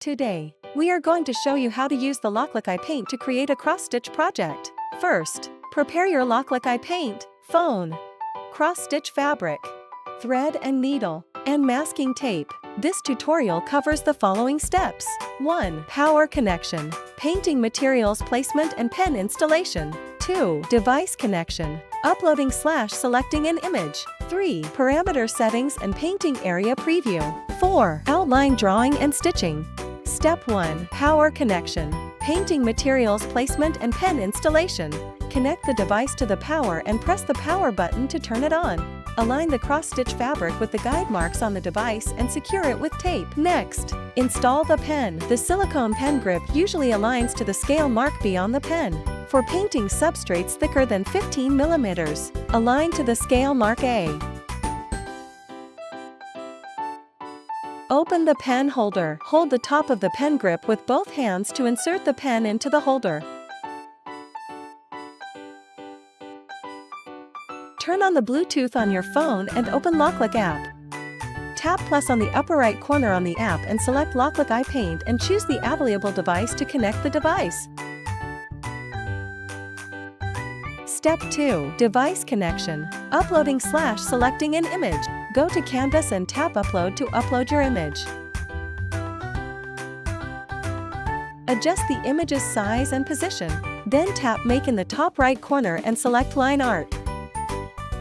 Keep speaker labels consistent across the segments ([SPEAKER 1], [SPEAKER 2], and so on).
[SPEAKER 1] Today, we are going to show you how to use the LOKLiK iPaint to create a cross-stitch project. First, prepare your LOKLiK iPaint, phone, cross-stitch fabric, thread and needle, and masking tape. This tutorial covers the following steps. 1. Power connection, painting materials placement and pen installation. 2. Device connection, uploading/selecting an image. 3. Parameter settings and painting area preview. 4. Outline drawing and stitching. Step 1. Power connection, painting materials placement and pen installation. Connect the device to the power and press the power button to turn it on. Align the cross-stitch fabric with the guide marks on the device and secure it with tape. Next, install the pen. The silicone pen grip usually aligns to the scale mark B on the pen. For painting substrates thicker than 15 mm, align to the scale mark A. Open the pen holder. Hold the top of the pen grip with both hands to insert the pen into the holder. Turn on the Bluetooth on your phone and open LOKLiK app. Tap plus on the upper right corner on the app and select LOKLiK iPaint and choose the available device to connect the device. Step 2. Device connection, uploading/selecting an image. Go to Canvas and tap Upload to upload your image. Adjust the image's size and position. Then tap Make in the top right corner and select Line Art.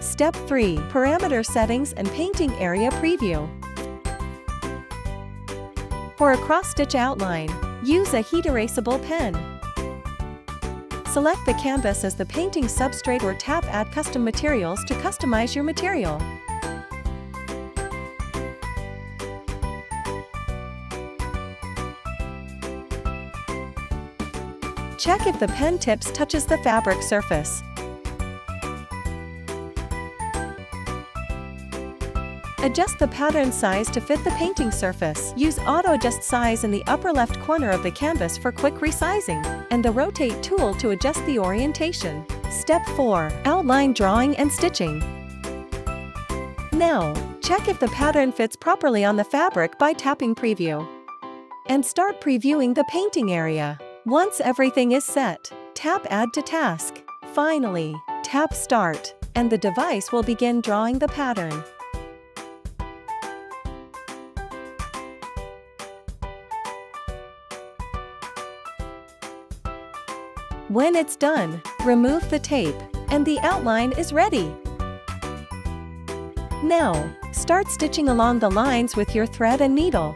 [SPEAKER 1] Step 3. Parameter settings and painting area preview. For a cross-stitch outline, use a heat-erasable pen. Select the canvas as the painting substrate or tap Add Custom Materials to customize your material. Check if the pen tips touches the fabric surface. Adjust the pattern size to fit the painting surface. Use Auto Adjust Size in the upper left corner of the canvas for quick resizing, and the Rotate tool to adjust the orientation. Step 4. Outline drawing and stitching. Now, check if the pattern fits properly on the fabric by tapping Preview. And start previewing the painting area. Once everything is set, tap Add to Task. Finally, tap Start, and the device will begin drawing the pattern. When it's done, remove the tape, and the outline is ready. Now, start stitching along the lines with your thread and needle.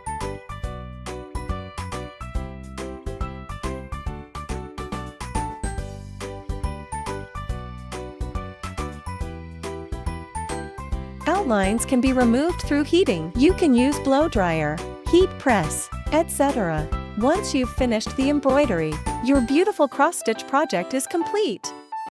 [SPEAKER 1] Outlines can be removed through heating. You can use blow dryer, heat press, etc. Once you've finished the embroidery, your beautiful cross-stitch project is complete.